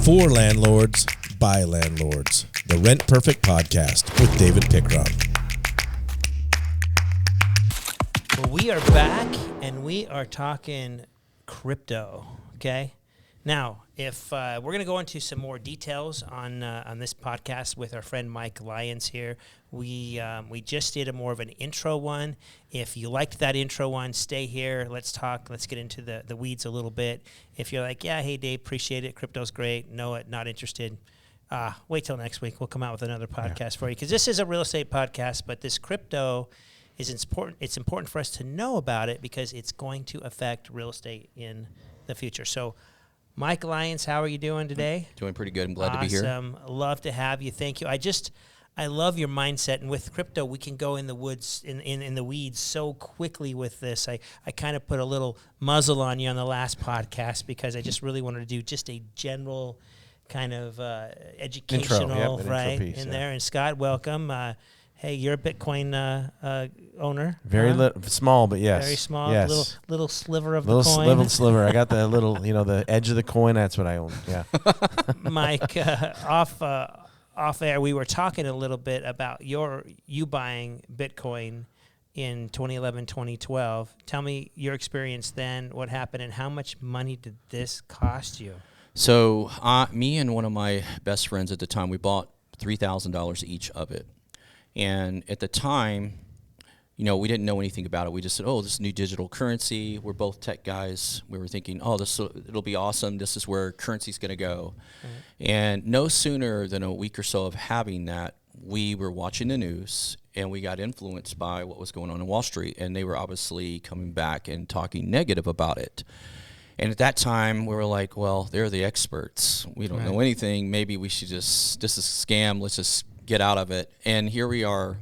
For landlords, by landlords. The Rent Perfect Podcast with David Pickron. Well, we are back, and we are talking crypto, okay? Now, if we're going to go into some more details on this podcast with our friend Mike Lyons here. We just did a more of an intro one. If you liked that intro one, stay here. Let's talk. Let's get into the weeds a little bit. If you're like, yeah, hey, Dave, appreciate it. Crypto's great. Know it, not interested. Wait till next week. We'll come out with another podcast for you because this is a real estate podcast, but this crypto is important. It's important for us to know about it because it's going to affect real estate in the future. So, Mike Lyons, how are you doing today? Doing pretty good. I'm glad to be here. Awesome. Love to have you. Thank you. I love your mindset. And with crypto, we can go in the woods, in the weeds so quickly with this. I kind of put a little muzzle on you on the last podcast because I just really wanted to do just a general kind of educational, right, piece, in there. And Scott, welcome. Hey, you're a Bitcoin owner. Very small, but yes. Very small. Yes. Little sliver of the coin. Little sliver. I got the little, the edge of the coin. That's what I own. Yeah. Mike, off air, we were talking a little bit about you buying Bitcoin in 2011, 2012. Tell me your experience then, what happened, and how much money did this cost you? So me and one of my best friends at the time, we bought $3,000 each of it. And at the time, we didn't know anything about it. We just said, oh, this is new digital currency. We're both tech guys. We were thinking, oh, it'll be awesome. This is where currency's going to go. Mm-hmm. And no sooner than a week or so of having that, we were watching the news, and we got influenced by what was going on in Wall Street. And they were obviously coming back and talking negative about it. And at that time, we were like, well, they're the experts. We don't know anything. Maybe we should this is a scam. Let's just get out of it. And here we are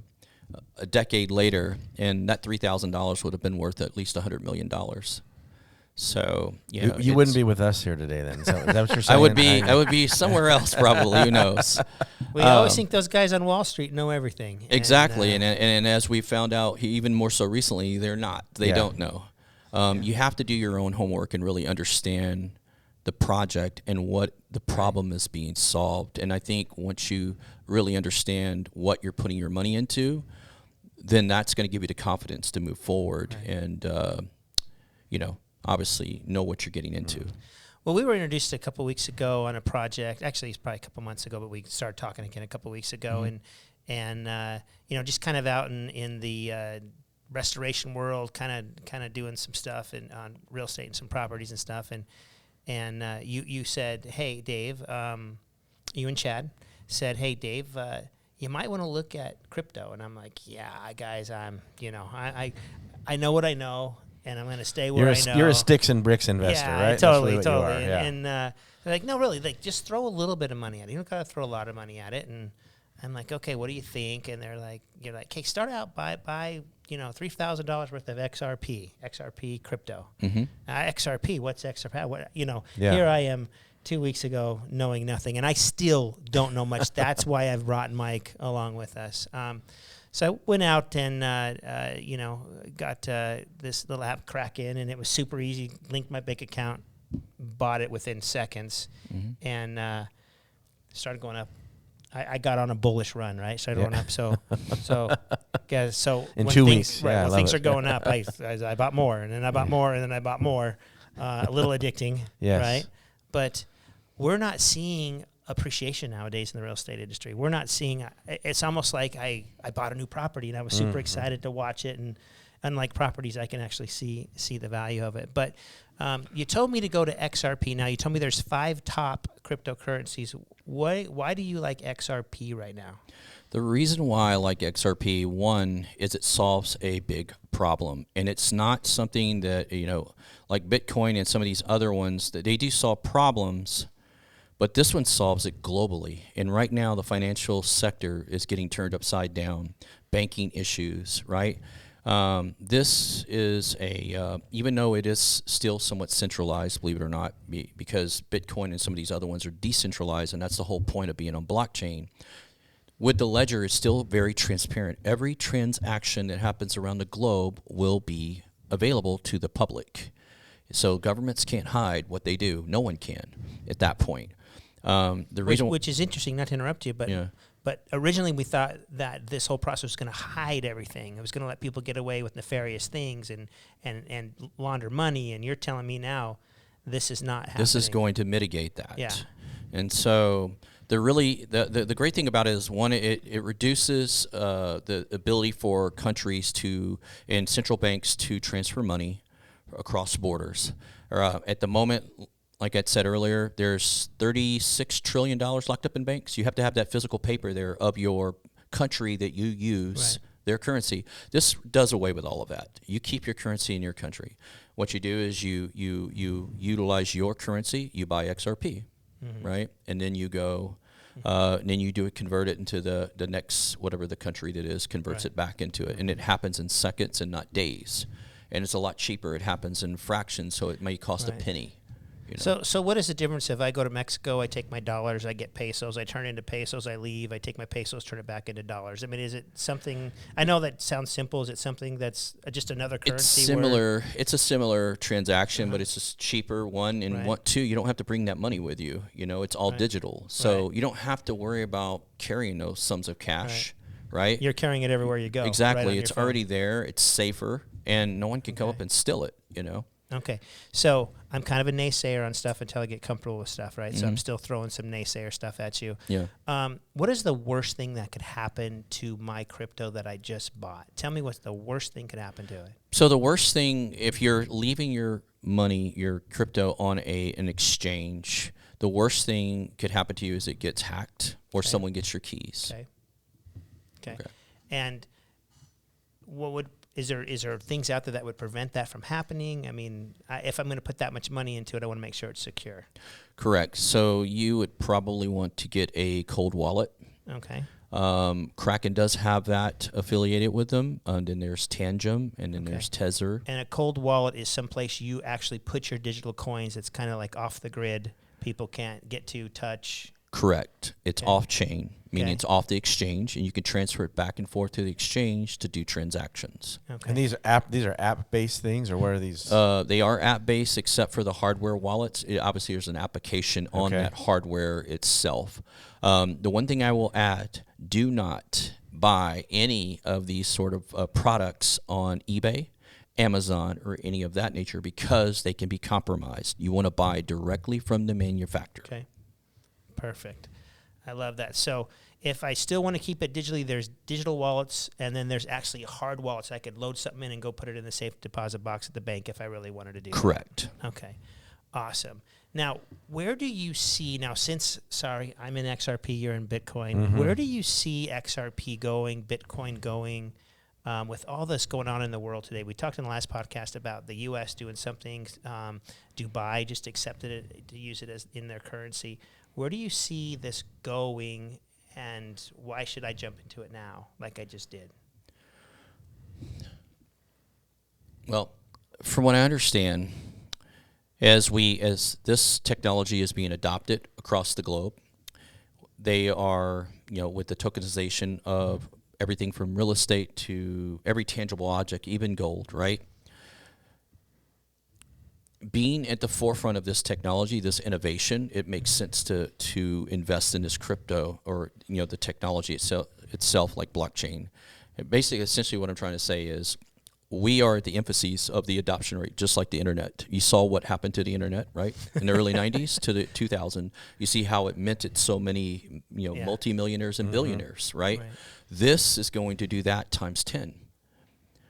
a decade later, and that $3,000 would have been worth at least $100 million. So, you wouldn't be with us here today then. Is that what you're saying? I would be somewhere else probably. Who knows? We always think those guys on Wall Street know everything. Exactly. And as we found out even more so recently, they're not. They don't know. You have to do your own homework and really understand the project and what the problem is being solved. And I think once you really understand what you're putting your money into, then that's going to give you the confidence to move forward and, obviously know what you're getting into. Well, we were introduced a couple weeks ago on a project. Actually, it's probably a couple months ago, but we started talking again a couple weeks ago. Mm-hmm. And just kind of out in the restoration world, kind of doing some stuff on real estate and some properties and stuff. And you said, hey, Dave, you and Chad said, hey, Dave, you might want to look at crypto. And I'm like, yeah, guys, I know what I know, and I'm going to stay where I know. You're a sticks and bricks investor, right? Totally. And they're like, no, really, just throw a little bit of money at it. You don't got to throw a lot of money at it. And I'm like, okay, what do you think? And you're like, okay, start out by $3,000 worth of XRP crypto. Mm-hmm. XRP, what's XRP? Here I am 2 weeks ago knowing nothing, and I still don't know much. That's why I've brought Mike along with us. So I went out and, got this little app Kraken, and it was super easy. Linked my bank account, bought it within seconds, and started going up. I got on a bullish run, right? Started going up. So in when 2 weeks, when things are going up, I bought more, and then I bought more, and then I bought more. A little addicting, right? But we're not seeing appreciation nowadays in the real estate industry. We're not seeing. It's almost like I bought a new property, and I was super excited to watch it. And unlike properties, I can actually see the value of it. But you told me to go to XRP. Now you told me there's 5 top cryptocurrencies. Why do you like XRP right now? The reason why I like XRP, one, is it solves a big problem. And it's not something that, like Bitcoin and some of these other ones, that they do solve problems, but this one solves it globally. And right now, the financial sector is getting turned upside down. Banking issues, right? This is even though it is still somewhat centralized, believe it or not, because Bitcoin and some of these other ones are decentralized, and that's the whole point of being on blockchain. With the ledger, it's still very transparent. Every transaction that happens around the globe will be available to the public. So governments can't hide what they do. No one can at that point. The reason, which is interesting, not to interrupt you, but yeah. but originally we thought that this whole process was going to hide everything. It was going to let people get away with nefarious things and launder money. And you're telling me now this is not happening. This is going to mitigate that. Yeah. And so the great thing about it is, one, it reduces the ability for countries and central banks to transfer money across borders. At the moment, like I said earlier, there's $36 trillion locked up in banks. You have to have that physical paper there of your country that you use, their currency. This does away with all of that. You keep your currency in your country. What you do is you utilize your currency. You buy XRP, right? And then you go, and then you convert it into the next, whatever the country that is, converts it back into it. And it happens in seconds and not days. And it's a lot cheaper. It happens in fractions, so it may cost a penny. You know? So what is the difference if I go to Mexico, I take my dollars, I get pesos, I turn it into pesos, I leave, I take my pesos, turn it back into dollars? I mean, is it something, I know that sounds simple, is it something that's just another currency? It's similar. It's a similar transaction, but it's just cheaper, one, and two, you don't have to bring that money with you. You know, it's all digital. So you don't have to worry about carrying those sums of cash, right? You're carrying it everywhere you go. Exactly. It's already there. It's safer, and no one can come up and steal it, you know? Okay, so I'm kind of a naysayer on stuff until I get comfortable with stuff, right? So I'm still throwing some naysayer stuff at you. Yeah. What is the worst thing that could happen to my crypto that I just bought? Tell me what the worst thing could happen to it. So the worst thing, if you're leaving your money, your crypto on an exchange, the worst thing could happen to you is it gets hacked or someone gets your keys. Okay. And is there things out there that would prevent that from happening? I mean, if I'm going to put that much money into it, I want to make sure it's secure. Correct. So you would probably want to get a cold wallet. Okay. Kraken does have that affiliated with them. And then there's Tangem, and then there's Tether. And a cold wallet is someplace you actually put your digital coins. It's kind of like off the grid. People can't get to, touch. Correct. It's off-chain, meaning it's off the exchange, and you can transfer it back and forth to the exchange to do transactions. Okay. And these are app-based things, or what are these? They are app-based, except for the hardware wallets. Obviously, there's an application on that hardware itself. The one thing I will add: do not buy any of these sort of products on eBay, Amazon, or any of that nature, because they can be compromised. You want to buy directly from the manufacturer. Okay. Perfect. I love that. So if I still want to keep it digitally, there's digital wallets, and then there's actually hard wallets. I could load something in and go put it in the safe deposit box at the bank if I really wanted to do Correct. that. Okay. Awesome. Now, where do you see, sorry, I'm in XRP, you're in Bitcoin. Where do you see XRP going, Bitcoin going, with all this going on in the world today? We talked in the last podcast about the U.S. doing something. Dubai just accepted it to use it as in their currency. Where do you see this going, and why should I jump into it now like I just did? Well, from what I understand, as this technology is being adopted across the globe, they are, with the tokenization of everything from real estate to every tangible object, even gold, right? Being at the forefront of this technology, this innovation, it makes sense to invest in this crypto, or the technology itself like blockchain. And basically, essentially, what I'm trying to say is, we are at the infancies of the adoption rate, just like the internet. You saw what happened to the internet, right? In the early 90s to the 2000. You see how it minted so many, multimillionaires and billionaires, right? This is going to do that times 10.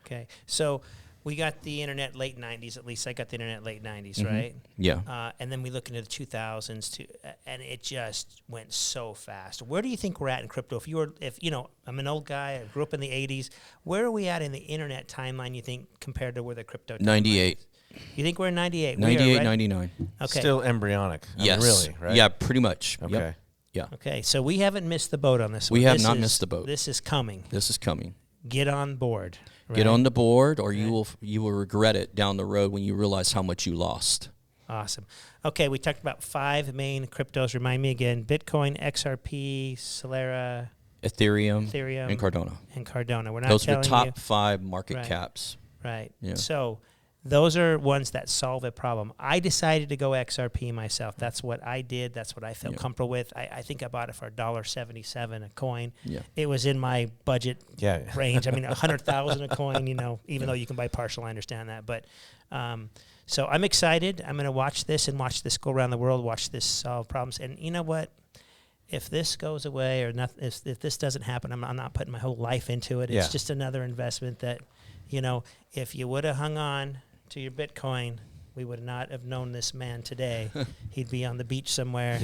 Okay, so we got the internet late 90s, at least I got the internet late 90s, right? Yeah. And then we look into the 2000s, and it just went so fast. Where do you think we're at in crypto? I'm an old guy, I grew up in the 80s. Where are we at in the internet timeline, you think, compared to where the crypto timeline 98. is? You think we're in 98? 98, right? 99. Okay. Still embryonic. Yes. Really, right? Yeah, pretty much. Okay. Yep. Yeah. Okay, so we haven't missed the boat on this one. We have not missed the boat. This is coming. This is coming. Get on board. Right? Get on the board, or you will regret it down the road when you realize how much you lost. Awesome. Okay, we talked about 5 main cryptos. Remind me again: Bitcoin, XRP, Solera, Ethereum, and Cardano. We're not Those are telling the top you. 5 market caps. Right. Yeah. So those are ones that solve a problem. I decided to go XRP myself. That's what I did. That's what I felt comfortable with. I think I bought it for $1.77 a coin. Yeah. It was in my budget range. I mean, 100,000 a coin, even though you can buy partial, I understand that. But so I'm excited. I'm going to watch this go around the world, watch this solve problems. And you know what? If this goes away or not, if this doesn't happen, I'm not putting my whole life into it. It's just another investment that, if you would have hung on to your Bitcoin, we would not have known this man today. He'd be on the beach somewhere,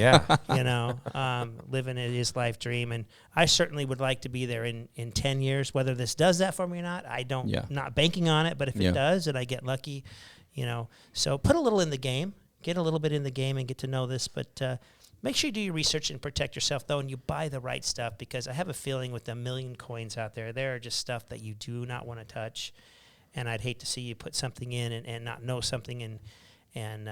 living his life dream. And I certainly would like to be there in 10 years. Whether this does that for me or not, I don't, not banking on it. But if it does and I get lucky, so put a little in the game, get a little bit in the game and get to know this. But make sure you do your research and protect yourself, though, and you buy the right stuff, because I have a feeling with the million coins out there are just stuff that you do not want to touch. And I'd hate to see you put something in and not know something. And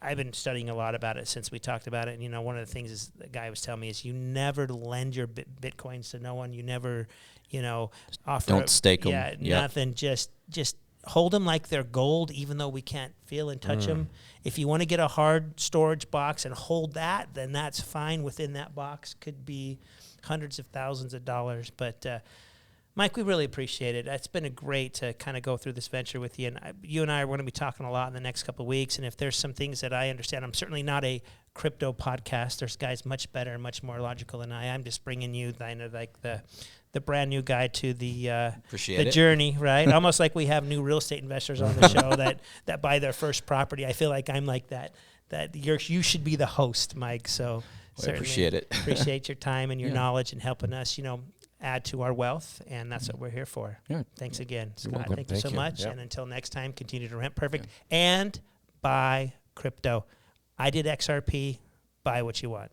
I've been studying a lot about it since we talked about it. And, one of the things is the guy was telling me is you never lend your Bitcoins to no one. You never, offer. Don't stake them. Yeah, nothing. Just hold them like they're gold, even though we can't feel and touch them. If you want to get a hard storage box and hold that, then that's fine. Within that box could be hundreds of thousands of dollars. But Mike, we really appreciate it. It's been great to kind of go through this venture with you. And you and I are going to be talking a lot in the next couple of weeks. And if there's some things that I understand, I'm certainly not a crypto podcast. There's guys much better and much more logical than I. I'm just bringing you like the brand new guide to the journey, right? Almost like we have new real estate investors on the show that buy their first property. I feel like I'm like that you should be the host, Mike. So I appreciate it. Appreciate your time and your knowledge and helping us, add to our wealth, and that's what we're here for. Yeah. Thanks again, Scott. welcome. Thank you so much. Yep. And until next time, continue to rent perfect and buy crypto. I did XRP. Buy what you want.